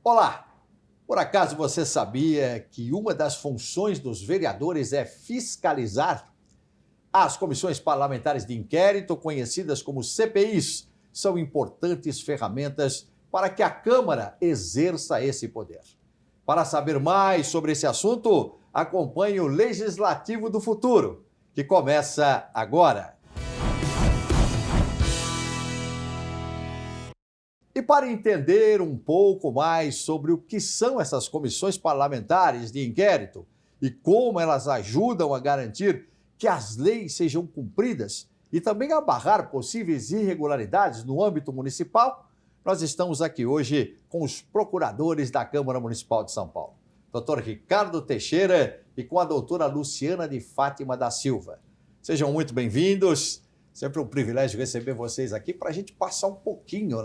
Olá! Por acaso você sabia que uma das funções dos vereadores é fiscalizar? As comissões parlamentares de inquérito, conhecidas como CPIs, são importantes ferramentas para que a Câmara exerça esse poder. Para saber mais sobre esse assunto, acompanhe o Legislativo do Futuro, que começa agora. E para entender um pouco mais sobre o que são essas comissões parlamentares de inquérito e como elas ajudam a garantir que as leis sejam cumpridas e também a barrar possíveis irregularidades no âmbito municipal, nós estamos aqui hoje com os procuradores da Câmara Municipal de São Paulo, Dr. Ricardo Teixeira e com a doutora Luciana de Fátima da Silva. Sejam muito bem-vindos, sempre um privilégio receber vocês aqui para a gente passar um pouquinho,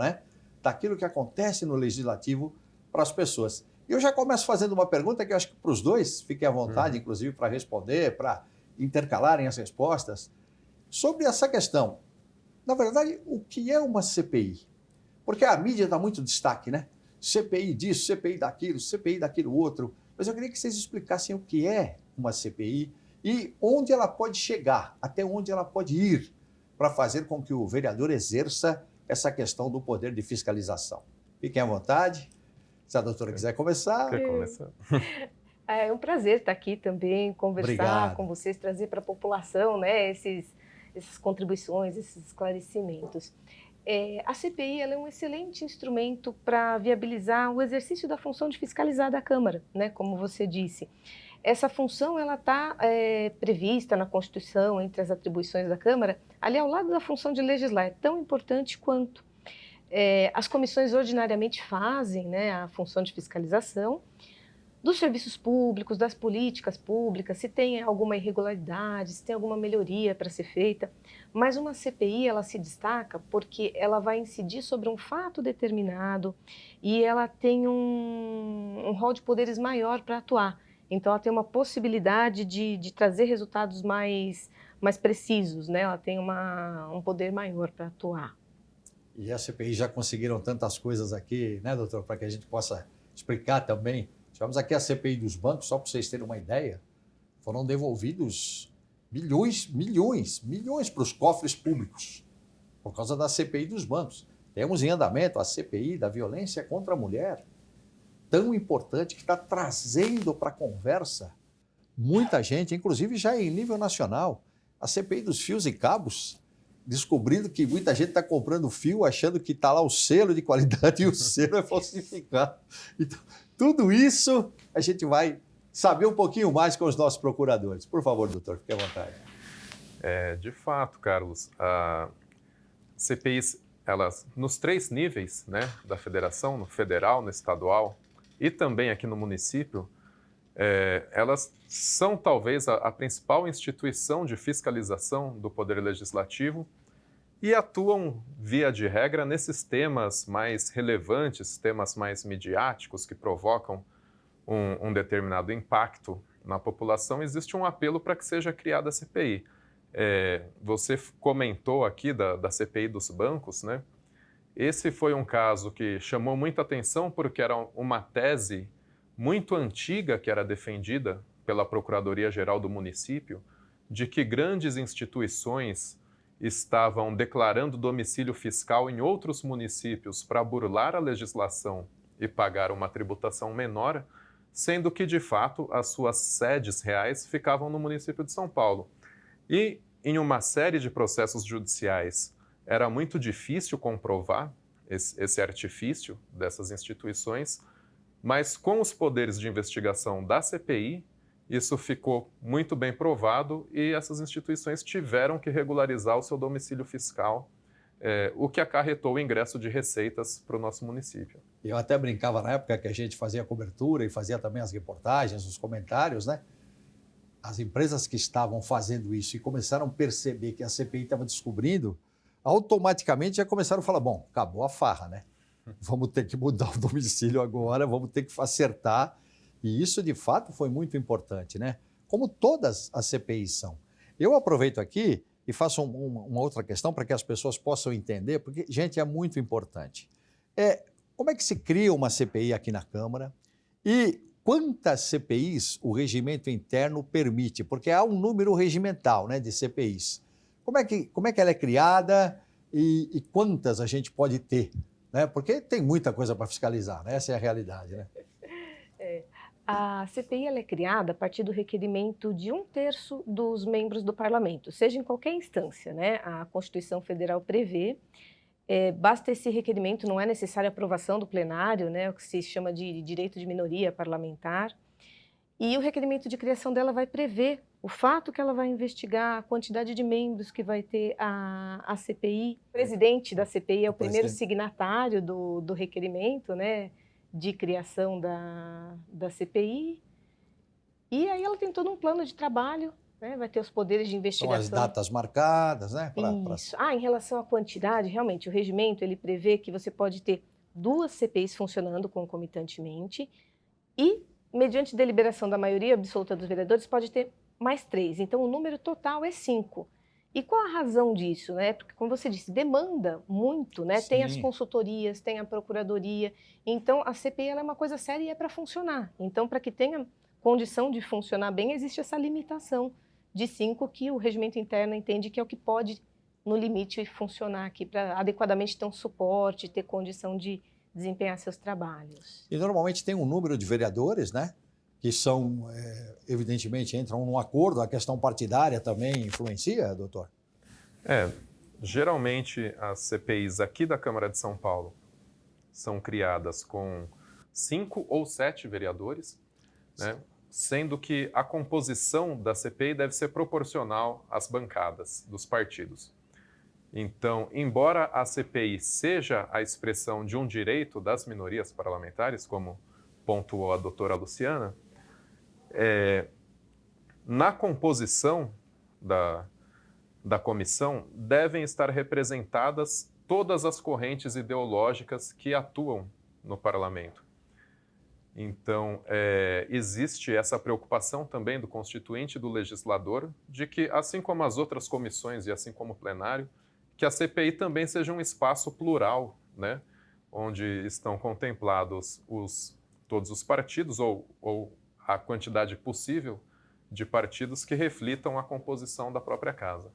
daquilo que acontece no Legislativo para as pessoas. E eu já começo fazendo uma pergunta que eu acho que para os dois, fiquem à vontade, inclusive, para responder, para intercalarem as respostas, sobre essa questão. Na verdade, o que é uma CPI? Porque a mídia dá muito destaque, CPI disso, CPI daquilo outro. Mas eu queria que vocês explicassem o que é uma CPI e onde ela pode chegar, até onde ela pode ir, para fazer com que o vereador exerça essa questão do poder de fiscalização. Fiquem à vontade. Se a doutora quiser começar. Quer começar? É um prazer estar aqui também, conversar Obrigado. com vocês, trazer para a população essas contribuições, esses esclarecimentos. A CPI ela é um excelente instrumento para viabilizar o exercício da função de fiscalizar da Câmara, como você disse. Essa função está prevista na Constituição, entre as atribuições da Câmara, ali ao lado da função de legislar, é tão importante quanto. As comissões ordinariamente fazem a função de fiscalização dos serviços públicos, das políticas públicas, se tem alguma irregularidade, se tem alguma melhoria para ser feita, mas uma CPI ela se destaca porque ela vai incidir sobre um fato determinado e ela tem um rol de poderes maior para atuar. Então, ela tem uma possibilidade de trazer resultados mais precisos, Ela tem um poder maior para atuar. E a CPI já conseguiram tantas coisas aqui, doutor, para que a gente possa explicar também. Tivemos aqui a CPI dos bancos, só para vocês terem uma ideia, foram devolvidos milhões para os cofres públicos, por causa da CPI dos bancos. Temos em andamento a CPI da violência contra a mulher, tão importante, que está trazendo para a conversa muita gente, inclusive já em nível nacional. A CPI dos fios e cabos, descobrindo que muita gente está comprando fio achando que está lá o selo de qualidade e o selo é falsificado. Então, tudo isso a gente vai saber um pouquinho mais com os nossos procuradores. Por favor, doutor, fique à vontade. De fato, Carlos, a CPIs, elas, nos 3 níveis da federação, no federal, no estadual e também aqui no município, elas são talvez a principal instituição de fiscalização do Poder Legislativo e atuam, via de regra, nesses temas mais relevantes, temas mais midiáticos que provocam um determinado impacto na população. Existe um apelo para que seja criada a CPI. Você comentou aqui da CPI dos bancos, Esse foi um caso que chamou muita atenção porque era uma tese muito antiga que era defendida pela Procuradoria-Geral do município, de que grandes instituições estavam declarando domicílio fiscal em outros municípios para burlar a legislação e pagar uma tributação menor, sendo que, de fato, as suas sedes reais ficavam no município de São Paulo. E, em uma série de processos judiciais, era muito difícil comprovar esse artifício dessas instituições, mas com os poderes de investigação da CPI, isso ficou muito bem provado e essas instituições tiveram que regularizar o seu domicílio fiscal, o que acarretou o ingresso de receitas para o nosso município. Eu até brincava na época que a gente fazia a cobertura e fazia também as reportagens, os comentários, As empresas que estavam fazendo isso e começaram a perceber que a CPI estava descobrindo, automaticamente já começaram a falar, bom, acabou a farra, Vamos ter que mudar o domicílio agora, vamos ter que acertar. E isso, de fato, foi muito importante, Como todas as CPIs são. Eu aproveito aqui e faço uma outra questão para que as pessoas possam entender, porque, gente, é muito importante. Como é que se cria uma CPI aqui na Câmara e quantas CPIs o regimento interno permite? Porque há um número regimental, né, de CPIs. Como é que ela é criada e quantas a gente pode ter? Né? Porque tem muita coisa para fiscalizar, né? Essa é a realidade. Né? A CPI ela é criada a partir do requerimento de 1/3 dos membros do parlamento, seja em qualquer instância, né? A Constituição Federal prevê, basta esse requerimento, não é necessária a aprovação do plenário, né? O que se chama de direito de minoria parlamentar. E o requerimento de criação dela vai prever o fato que ela vai investigar, a quantidade de membros que vai ter a CPI. O presidente da CPI é o primeiro signatário do requerimento, né? De criação da CPI, e aí ela tem todo um plano de trabalho, né? Vai ter os poderes de investigação. São as datas marcadas, né? Isso. Em relação à quantidade, realmente, o regimento ele prevê que você pode ter 2 CPIs funcionando concomitantemente e, mediante deliberação da maioria absoluta dos vereadores, pode ter mais 3. Então, o número total é 5. E qual a razão disso, né? Porque, como você disse, demanda muito, né? Sim. Tem as consultorias, tem a procuradoria. Então, a CPI ela é uma coisa séria e é para funcionar. Então, para que tenha condição de funcionar bem, existe essa limitação de 5 que o regimento interno entende que é o que pode, no limite, funcionar aqui para adequadamente ter um suporte, ter condição de desempenhar seus trabalhos. E normalmente tem um número de vereadores, né? Que são, evidentemente, entram num acordo, a questão partidária também influencia, doutor? Geralmente as CPIs aqui da Câmara de São Paulo são criadas com 5 ou 7 vereadores, né? Sendo que a composição da CPI deve ser proporcional às bancadas dos partidos. Então, embora a CPI seja a expressão de um direito das minorias parlamentares, como pontuou a doutora Luciana, na composição da comissão devem estar representadas todas as correntes ideológicas que atuam no parlamento. Então, existe essa preocupação também do constituinte e do legislador de que, assim como as outras comissões e assim como o plenário, que a CPI também seja um espaço plural, né, onde estão contemplados todos os partidos ou a quantidade possível de partidos que reflitam a composição da própria casa.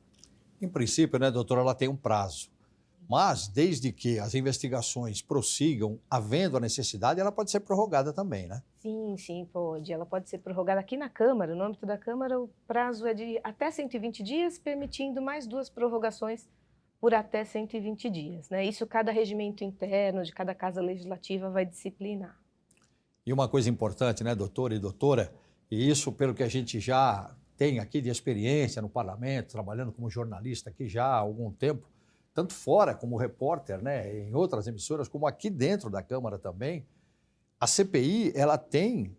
Em princípio, né, doutora, ela tem um prazo. Mas, desde que as investigações prossigam, havendo a necessidade, ela pode ser prorrogada também, né? Sim, pode. Ela pode ser prorrogada aqui na Câmara. No âmbito da Câmara, o prazo é de até 120 dias, permitindo mais 2 prorrogações por até 120 dias. Né? Isso cada regimento interno de cada casa legislativa vai disciplinar. E uma coisa importante, né, doutora e doutora, e isso pelo que a gente já tem aqui de experiência no parlamento, trabalhando como jornalista aqui já há algum tempo, tanto fora como repórter, né, em outras emissoras, como aqui dentro da Câmara também, a CPI ela tem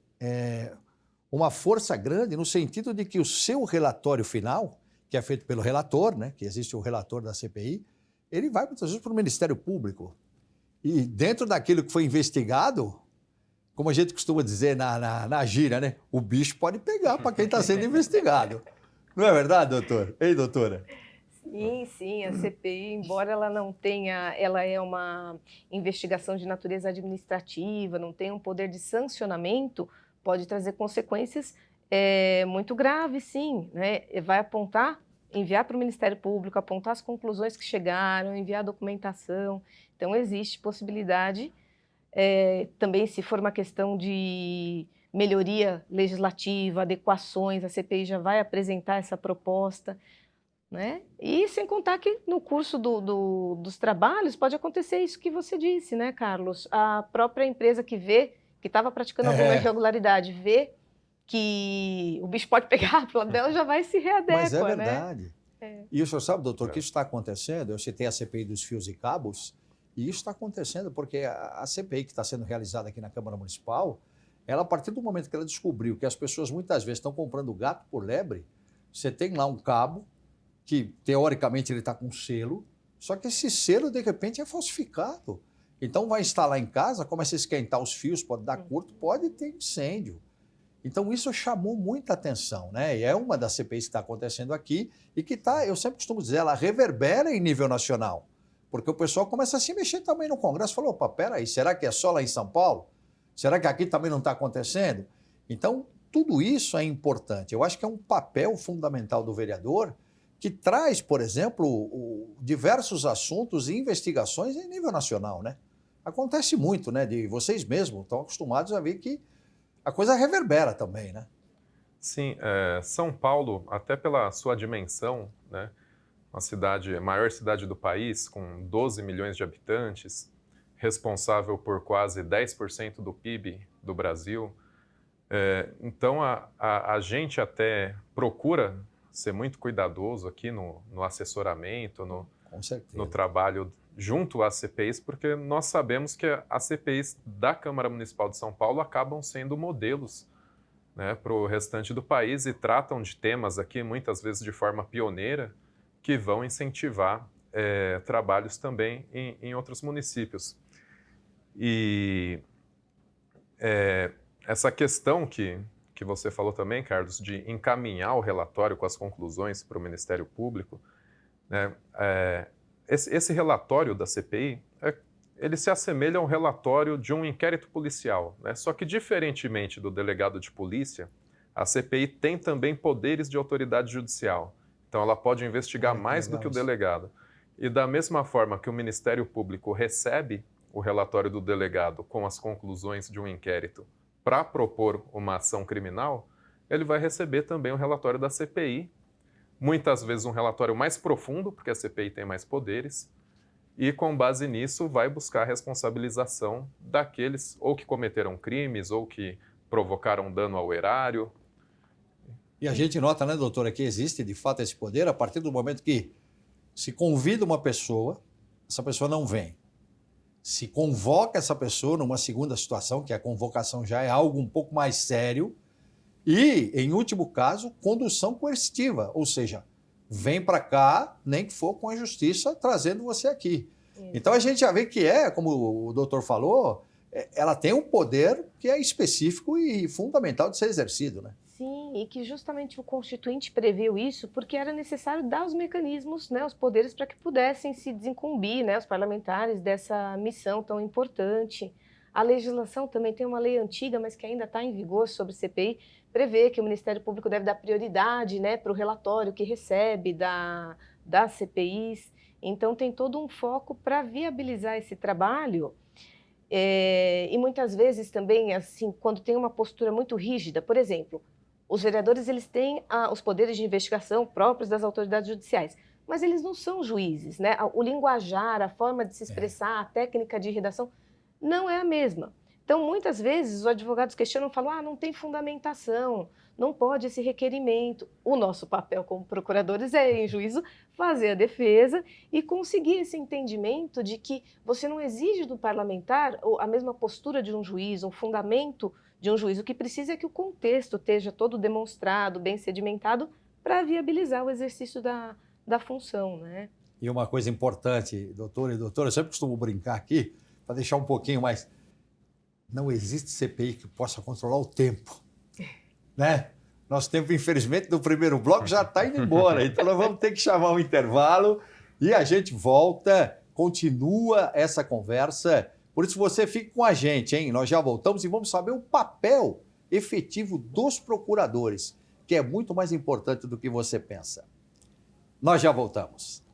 uma força grande no sentido de que o seu relatório final, que é feito pelo relator, né, que existe o relator da CPI, ele vai muitas vezes para o Ministério Público. E dentro daquilo que foi investigado, como a gente costuma dizer na gíria, né, o bicho pode pegar para quem está sendo investigado. Não é verdade, doutor? Ei, doutora? Sim, a CPI, embora ela não tenha, ela é uma investigação de natureza administrativa, não tem um poder de sancionamento, pode trazer consequências muito graves, sim, né? Vai apontar, enviar para o Ministério Público, apontar as conclusões que chegaram, enviar a documentação. Então, existe possibilidade, também se for uma questão de melhoria legislativa, adequações, a CPI já vai apresentar essa proposta. Né? E sem contar que no curso dos trabalhos pode acontecer isso que você disse, né, Carlos? A própria empresa que estava praticando alguma irregularidade, vê que o bicho pode pegar pro lado dela, já vai se readequa, Mas é verdade. Né? E o senhor sabe, doutor, que isso está acontecendo? Eu citei a CPI dos fios e cabos, e isso está acontecendo porque a CPI que está sendo realizada aqui na Câmara Municipal, ela, a partir do momento que ela descobriu que as pessoas muitas vezes estão comprando gato por lebre, você tem lá um cabo que, teoricamente, ele está com selo, só que esse selo, de repente, é falsificado. Então, vai instalar em casa, começa a esquentar os fios, pode dar curto, pode ter incêndio. Então, isso chamou muita atenção, né? E é uma das CPIs que está acontecendo aqui e que está, eu sempre costumo dizer, ela reverbera em nível nacional. Porque o pessoal começa a se mexer também no Congresso. Falou, opa, peraí, será que é só lá em São Paulo? Será que aqui também não está acontecendo? Então, tudo isso é importante. Eu acho que é um papel fundamental do vereador que traz, por exemplo, diversos assuntos e investigações em nível nacional, né? Acontece muito, né? De vocês mesmos estão acostumados a ver que a coisa reverbera também, né? Sim, São Paulo, até pela sua dimensão, né, a maior cidade do país, com 12 milhões de habitantes, responsável por quase 10% do PIB do Brasil. Então, a gente até procura ser muito cuidadoso aqui no assessoramento, Com certeza. no trabalho junto às CPIs, porque nós sabemos que as CPIs da Câmara Municipal de São Paulo acabam sendo modelos, né, para o restante do país e tratam de temas aqui, muitas vezes de forma pioneira, que vão incentivar trabalhos também em outros municípios. E essa questão que você falou também, Carlos, de encaminhar o relatório com as conclusões para o Ministério Público, né, esse relatório da CPI, ele se assemelha a um relatório de um inquérito policial, né? Só que, diferentemente do delegado de polícia, a CPI tem também poderes de autoridade judicial. Então, ela pode investigar mais do que o delegado. E da mesma forma que o Ministério Público recebe o relatório do delegado com as conclusões de um inquérito para propor uma ação criminal, ele vai receber também o relatório da CPI, muitas vezes um relatório mais profundo, porque a CPI tem mais poderes, e com base nisso vai buscar a responsabilização daqueles ou que cometeram crimes ou que provocaram dano ao erário. E a gente nota, né, doutora, que existe de fato esse poder a partir do momento que se convida uma pessoa, essa pessoa não vem. Se convoca essa pessoa numa segunda situação, que a convocação já é algo um pouco mais sério, e, em último caso, condução coercitiva, ou seja, vem para cá, nem que for com a justiça, trazendo você aqui. Então a gente já vê que como o doutor falou, ela tem um poder que é específico e fundamental de ser exercido, né? Sim, e que justamente o Constituinte previu isso porque era necessário dar os mecanismos, né, os poderes para que pudessem se desincumbir, né, os parlamentares dessa missão tão importante. A legislação também tem uma lei antiga, mas que ainda está em vigor sobre CPI, prevê que o Ministério Público deve dar prioridade, né, para o relatório que recebe das CPIs. Então tem todo um foco para viabilizar esse trabalho. E muitas vezes também, assim, quando tem uma postura muito rígida, por exemplo, os vereadores eles têm os poderes de investigação próprios das autoridades judiciais, mas eles não são juízes, né? O linguajar, a forma de se expressar, a técnica de redação não é a mesma. Então, muitas vezes, os advogados questionam, falam, não tem fundamentação, não pode esse requerimento. O nosso papel como procuradores é, em juízo, fazer a defesa e conseguir esse entendimento de que você não exige do parlamentar a mesma postura de um juiz, um fundamento de um juiz. O que precisa é que o contexto esteja todo demonstrado, bem sedimentado, para viabilizar o exercício da função, né? E uma coisa importante, doutor e doutora, eu sempre costumo brincar aqui, para deixar um pouquinho mais... Não existe CPI que possa controlar o tempo, né? Nosso tempo, infelizmente, do primeiro bloco já está indo embora, então nós vamos ter que chamar um intervalo e a gente volta, continua essa conversa. Por isso você fica com a gente, hein? Nós já voltamos e vamos saber o papel efetivo dos procuradores, que é muito mais importante do que você pensa. Nós já voltamos.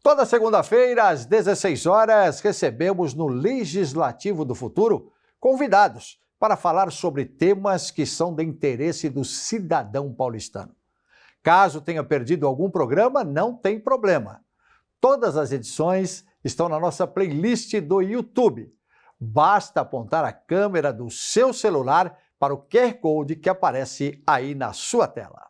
Toda segunda-feira, às 16 horas, recebemos no Legislativo do Futuro convidados para falar sobre temas que são de interesse do cidadão paulistano. Caso tenha perdido algum programa, não tem problema. Todas as edições estão na nossa playlist do YouTube. Basta apontar a câmera do seu celular para o QR Code que aparece aí na sua tela.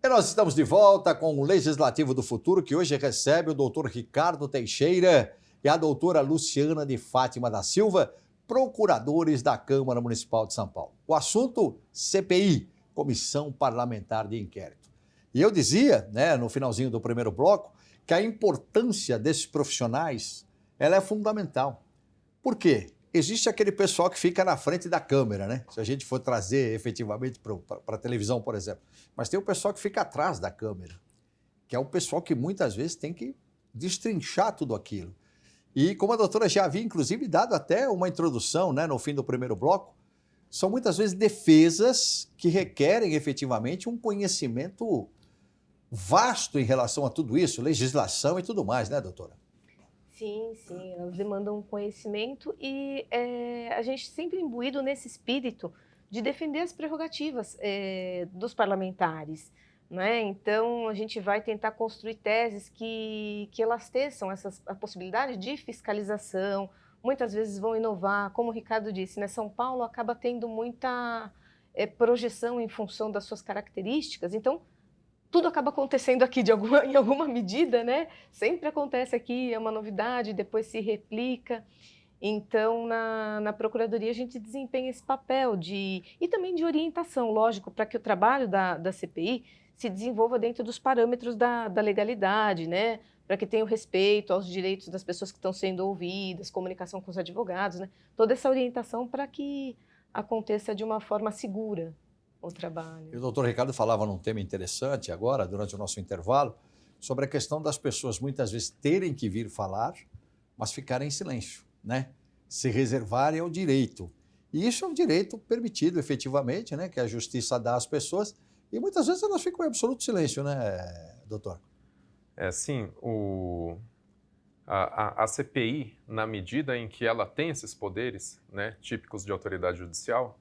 E nós estamos de volta com o Legislativo do Futuro, que hoje recebe o doutor Ricardo Teixeira e a doutora Luciana de Fátima da Silva, procuradores da Câmara Municipal de São Paulo. O assunto, CPI, Comissão Parlamentar de Inquérito. E eu dizia, né, no finalzinho do primeiro bloco, que a importância desses profissionais ela é fundamental. Por quê? Existe aquele pessoal que fica na frente da câmera, né? Se a gente for trazer efetivamente para a televisão, por exemplo. Mas tem o pessoal que fica atrás da câmera, que é o pessoal que muitas vezes tem que destrinchar tudo aquilo. E como a doutora já havia, inclusive, dado até uma introdução, né, no fim do primeiro bloco, são muitas vezes defesas que requerem efetivamente um conhecimento vasto em relação a tudo isso, legislação e tudo mais, né, doutora? Sim, sim, elas demandam conhecimento e a gente sempre imbuído nesse espírito de defender as prerrogativas dos parlamentares, né? Então, a gente vai tentar construir teses que elas teçam a possibilidade de fiscalização, muitas vezes vão inovar, como o Ricardo disse, né? São Paulo acaba tendo muita projeção em função das suas características, então tudo acaba acontecendo aqui em alguma medida, né? Sempre acontece aqui, é uma novidade, depois se replica. Então, na Procuradoria, a gente desempenha esse papel e também de orientação, lógico, para que o trabalho da CPI se desenvolva dentro dos parâmetros da legalidade, né? Para que tenha o respeito aos direitos das pessoas que estão sendo ouvidas, comunicação com os advogados, né? Toda essa orientação para que aconteça de uma forma segura o trabalho. E o doutor Ricardo falava num tema interessante agora, durante o nosso intervalo, sobre a questão das pessoas muitas vezes terem que vir falar, mas ficarem em silêncio, né? Se reservarem ao direito. E isso é um direito permitido, efetivamente, né? Que a justiça dá às pessoas, e muitas vezes elas ficam em absoluto silêncio, né, doutor? Sim, a CPI, na medida em que ela tem esses poderes, né, típicos de autoridade judicial,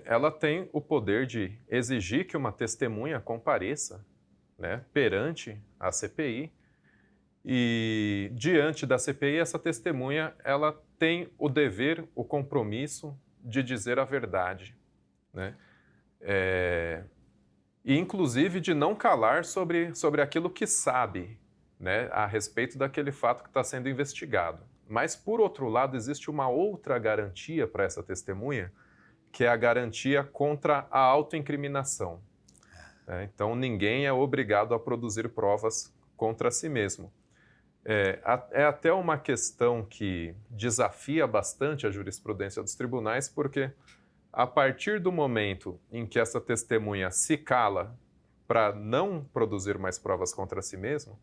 ela tem o poder de exigir que uma testemunha compareça, né, perante a CPI e, diante da CPI, essa testemunha ela tem o dever, o compromisso de dizer a verdade, né? E, inclusive, de não calar sobre aquilo que sabe, né, a respeito daquele fato que está sendo investigado. Mas, por outro lado, existe uma outra garantia para essa testemunha, que é a garantia contra a autoincriminação. Então, ninguém é obrigado a produzir provas contra si mesmo. É até uma questão que desafia bastante a jurisprudência dos tribunais, porque a partir do momento em que essa testemunha se cala para não produzir mais provas contra si mesma,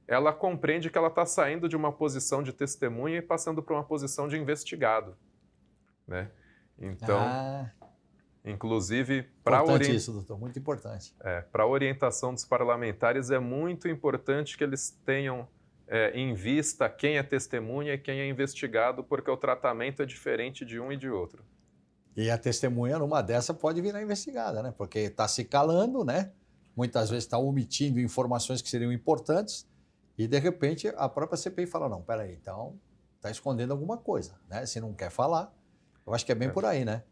ela compreende que ela está saindo de uma posição de testemunha e passando para uma posição de investigado, né? Então, inclusive, para isso, doutor, muito importante. Para a orientação dos parlamentares, é muito importante que eles tenham em vista quem é testemunha e quem é investigado, porque o tratamento é diferente de um e de outro. E a testemunha, numa dessa, pode virar investigada, né? Porque está se calando, né? Muitas vezes está omitindo informações que seriam importantes e, de repente, a própria CPI fala, não, peraí, então está escondendo alguma coisa, né? Se não quer falar. Eu acho que é bem por aí, né?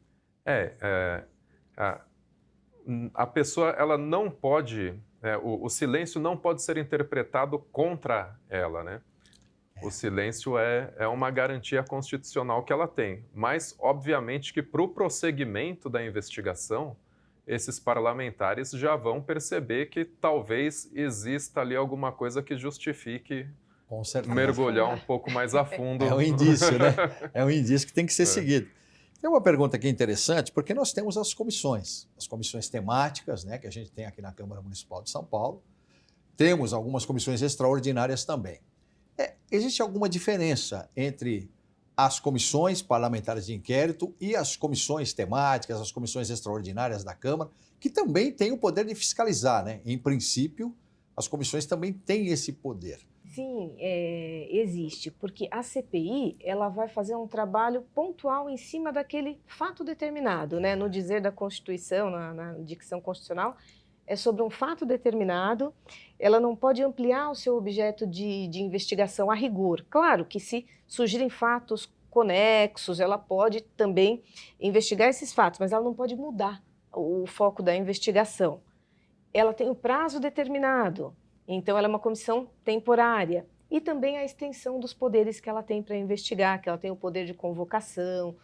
A pessoa, ela não pode, o silêncio não pode ser interpretado contra ela, né? O silêncio é uma garantia constitucional que ela tem, mas, obviamente, que para o prosseguimento da investigação, esses parlamentares já vão perceber que talvez exista ali alguma coisa que justifique mergulhar um pouco mais a fundo. É um indício, né? É um indício que tem que ser seguido. Tem uma pergunta aqui interessante, porque nós temos as comissões temáticas, né, que a gente tem aqui na Câmara Municipal de São Paulo. Temos algumas comissões extraordinárias também. Existe alguma diferença entre as comissões parlamentares de inquérito e as comissões temáticas, as comissões extraordinárias da Câmara, que também têm o poder de fiscalizar, né? Em princípio, as comissões também têm esse poder. Sim, existe, porque a CPI ela vai fazer um trabalho pontual em cima daquele fato determinado, né? No dizer da Constituição, na dicção constitucional, é sobre um fato determinado, ela não pode ampliar o seu objeto de investigação a rigor. Claro que se surgirem fatos conexos, ela pode também investigar esses fatos, mas ela não pode mudar o foco da investigação. Ela tem um prazo determinado, então ela é uma comissão temporária. E também a extensão dos poderes que ela tem para investigar, que ela tem o poder de convocação,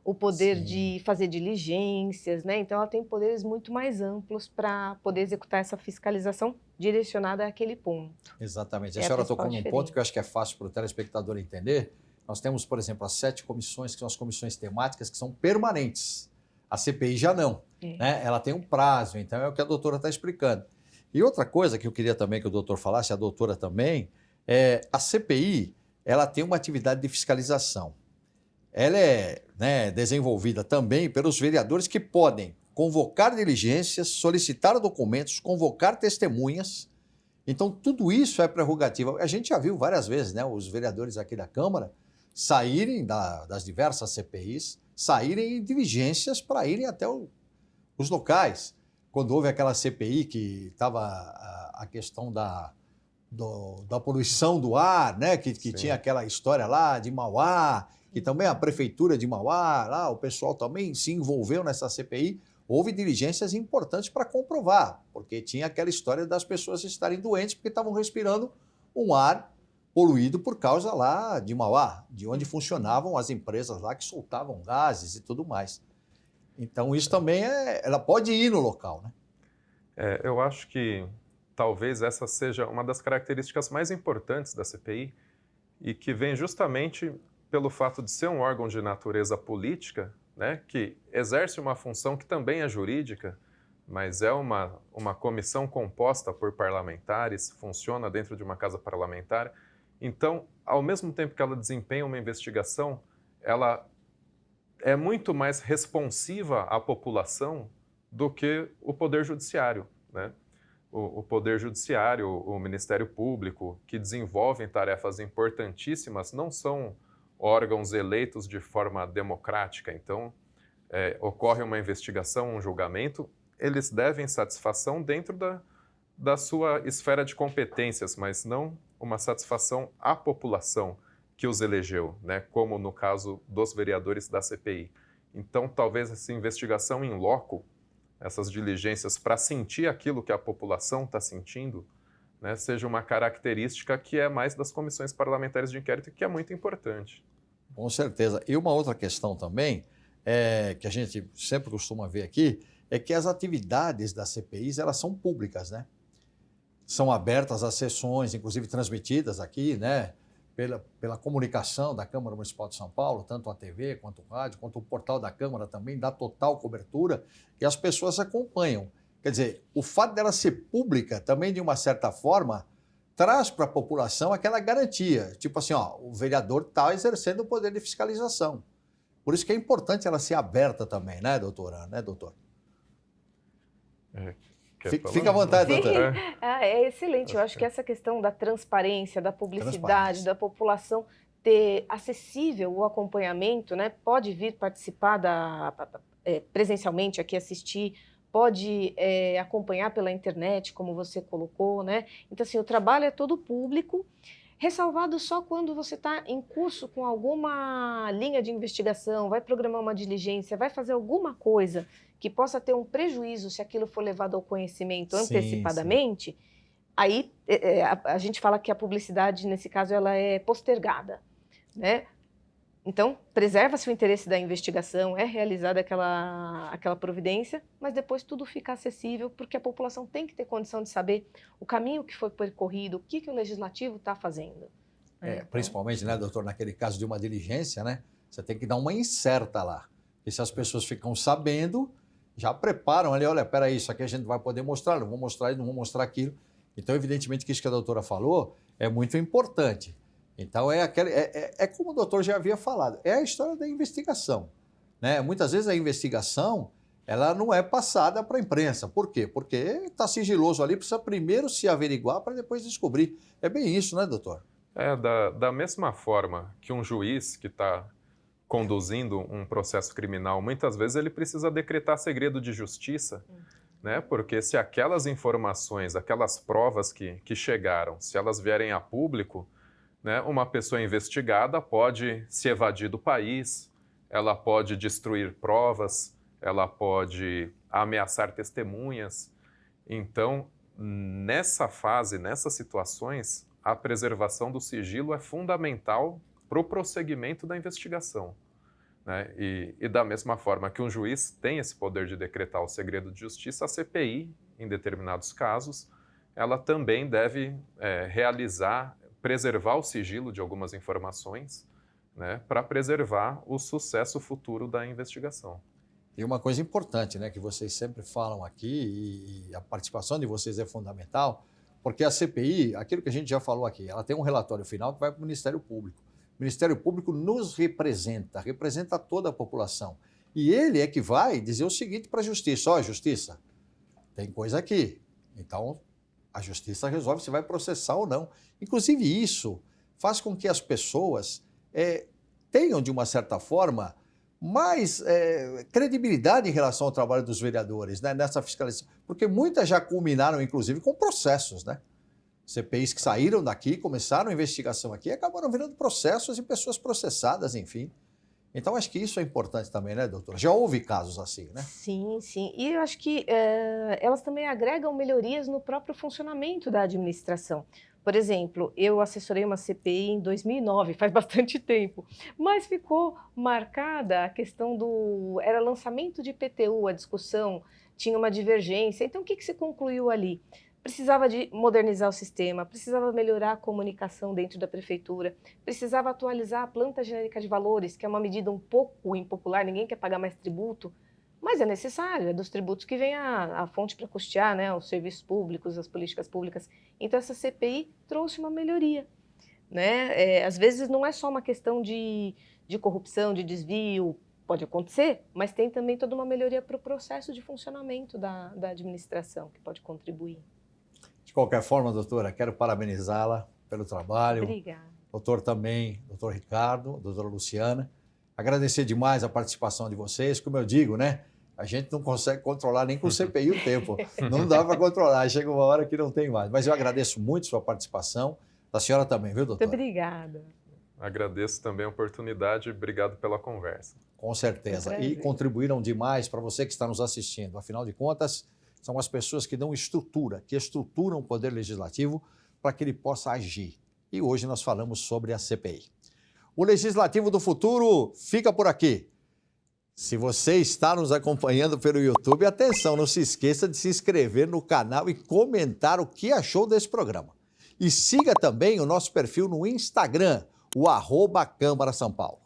o poder de fazer diligências, né? Então ela tem poderes muito mais amplos para poder executar essa fiscalização direcionada àquele ponto. Exatamente. A senhora tocou num ponto que eu acho que é fácil para o telespectador entender, Nós temos, por exemplo, as 7 comissões, que são as comissões temáticas, que são permanentes. A CPI já não, né? Ela tem um prazo, então é o que a doutora está explicando. E outra coisa que eu queria também que o doutor falasse, a doutora também, a CPI, ela tem uma atividade de fiscalização. Ela é, né, desenvolvida também pelos vereadores que podem convocar diligências, solicitar documentos, convocar testemunhas. Então, tudo isso é prerrogativa. A gente já viu várias vezes, né, os vereadores aqui da Câmara saírem das diversas CPIs, saírem em diligências para irem até os locais. Quando houve aquela CPI que estava a questão da poluição do ar, né, que tinha aquela história lá de Mauá, que também a Prefeitura de Mauá, lá, o pessoal também se envolveu nessa CPI. Houve diligências importantes para comprovar, porque tinha aquela história das pessoas estarem doentes porque estavam respirando um ar poluído por causa lá de Mauá, de onde funcionavam as empresas lá que soltavam gases e tudo mais. Então isso também ela pode ir no local, né? Eu acho que talvez essa seja uma das características mais importantes da CPI e que vem justamente pelo fato de ser um órgão de natureza política, né, que exerce uma função que também é jurídica, mas é uma comissão composta por parlamentares, funciona dentro de uma casa parlamentar. Então, ao mesmo tempo que ela desempenha uma investigação, ela é muito mais responsiva à população do que o Poder Judiciário, né? O Poder Judiciário, o Ministério Público, que desenvolvem tarefas importantíssimas, não são órgãos eleitos de forma democrática. Então, ocorre uma investigação, um julgamento, eles devem satisfação dentro da sua esfera de competências, mas não uma satisfação à população que os elegeu, né? Como no caso dos vereadores da CPI. Então, talvez essa investigação in loco, essas diligências para sentir aquilo que a população está sentindo, né, seja uma característica que é mais das comissões parlamentares de inquérito e que é muito importante. Com certeza. E uma outra questão também, que a gente sempre costuma ver aqui, é que as atividades das CPIs, elas são públicas, né? São abertas as sessões, inclusive transmitidas aqui, né? Pela comunicação da Câmara Municipal de São Paulo, tanto a TV, quanto o rádio, quanto o portal da Câmara também, dá total cobertura e as pessoas acompanham. Quer dizer, o fato dela ser pública também, de uma certa forma, traz para a população aquela garantia. Tipo assim, ó, o vereador está exercendo o poder de fiscalização. Por isso que é importante ela ser aberta também, né, doutora? Né, doutor? Fica à vontade, doutora. É excelente. Eu acho que essa questão da transparência, da publicidade, da população ter acessível o acompanhamento, né? Pode vir participar presencialmente aqui, assistir, pode acompanhar pela internet, como você colocou, né? Então, assim, o trabalho é todo público, ressalvado só quando você está em curso com alguma linha de investigação, vai programar uma diligência, vai fazer alguma coisa que possa ter um prejuízo se aquilo for levado ao conhecimento antecipadamente, sim. Aí a gente fala que a publicidade, nesse caso, ela é postergada, né? Então, preserva-se o interesse da investigação, é realizada aquela providência, mas depois tudo fica acessível, porque a população tem que ter condição de saber o caminho que foi percorrido, o que o legislativo está fazendo. Principalmente, né, doutor, naquele caso de uma diligência, né? Você tem que dar uma incerta lá. E se as pessoas ficam sabendo, já preparam ali, olha, peraí, isso aqui a gente vai poder mostrar, não vou mostrar isso, não vou mostrar aquilo. Então, evidentemente que isso que a doutora falou é muito importante. Então, como o doutor já havia falado, é a história da investigação, né? Muitas vezes a investigação, ela não é passada para a imprensa. Por quê? Porque está sigiloso ali, precisa primeiro se averiguar para depois descobrir. É bem isso, né, doutor? Da mesma forma que um juiz que está conduzindo um processo criminal, muitas vezes ele precisa decretar segredo de justiça, né? Porque se aquelas informações, aquelas provas que chegaram, se elas vierem a público, né, uma pessoa investigada pode se evadir do país, ela pode destruir provas, ela pode ameaçar testemunhas. Então, nessa fase, nessas situações, a preservação do sigilo é fundamental para o prosseguimento da investigação, né? E da mesma forma que um juiz tem esse poder de decretar o segredo de justiça, a CPI, em determinados casos, ela também deve preservar o sigilo de algumas informações, né, para preservar o sucesso futuro da investigação. E uma coisa importante, né, que vocês sempre falam aqui, e a participação de vocês é fundamental, porque a CPI, aquilo que a gente já falou aqui, ela tem um relatório final que vai para o Ministério Público. O Ministério Público nos representa toda a população. E ele é que vai dizer o seguinte para a Justiça: ó, Justiça, tem coisa aqui. Então, a Justiça resolve se vai processar ou não. Inclusive, isso faz com que as pessoas tenham, de uma certa forma, mais credibilidade em relação ao trabalho dos vereadores, né, nessa fiscalização. Porque muitas já culminaram, inclusive, com processos, né? CPIs que saíram daqui, começaram a investigação aqui, acabaram virando processos e pessoas processadas, enfim. Então, acho que isso é importante também, né, doutora? Já houve casos assim, né? Sim, sim. E eu acho que elas também agregam melhorias no próprio funcionamento da administração. Por exemplo, eu assessorei uma CPI em 2009, faz bastante tempo, mas ficou marcada a questão era lançamento de IPTU, a discussão, tinha uma divergência. Então, o que se concluiu ali? Precisava de modernizar o sistema, precisava melhorar a comunicação dentro da prefeitura, precisava atualizar a planta genérica de valores, que é uma medida um pouco impopular, ninguém quer pagar mais tributo, mas é necessário, é dos tributos que vem a fonte para custear, né, os serviços públicos, as políticas públicas. Então, essa CPI trouxe uma melhoria, né? Às vezes não é só uma questão de corrupção, de desvio, pode acontecer, mas tem também toda uma melhoria para o processo de funcionamento da administração, que pode contribuir. De qualquer forma, doutora, quero parabenizá-la pelo trabalho. Obrigada. Doutor também, doutor Ricardo, doutora Luciana. Agradecer demais a participação de vocês. Como eu digo, né? A gente não consegue controlar nem com o CPI o tempo. Não dá para controlar. Chega uma hora que não tem mais. Mas eu agradeço muito sua participação. Da senhora também, viu, doutora? Muito obrigada. Agradeço também a oportunidade e obrigado pela conversa. Com certeza. E contribuíram demais para você que está nos assistindo. Afinal de contas, são as pessoas que dão estrutura, que estruturam o Poder Legislativo para que ele possa agir. E hoje nós falamos sobre a CPI. O Legislativo do Futuro fica por aqui. Se você está nos acompanhando pelo YouTube, atenção, não se esqueça de se inscrever no canal e comentar o que achou desse programa. E siga também o nosso perfil no Instagram, o @Câmara São Paulo.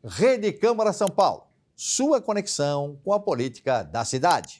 Rede Câmara São Paulo, sua conexão com a política da cidade.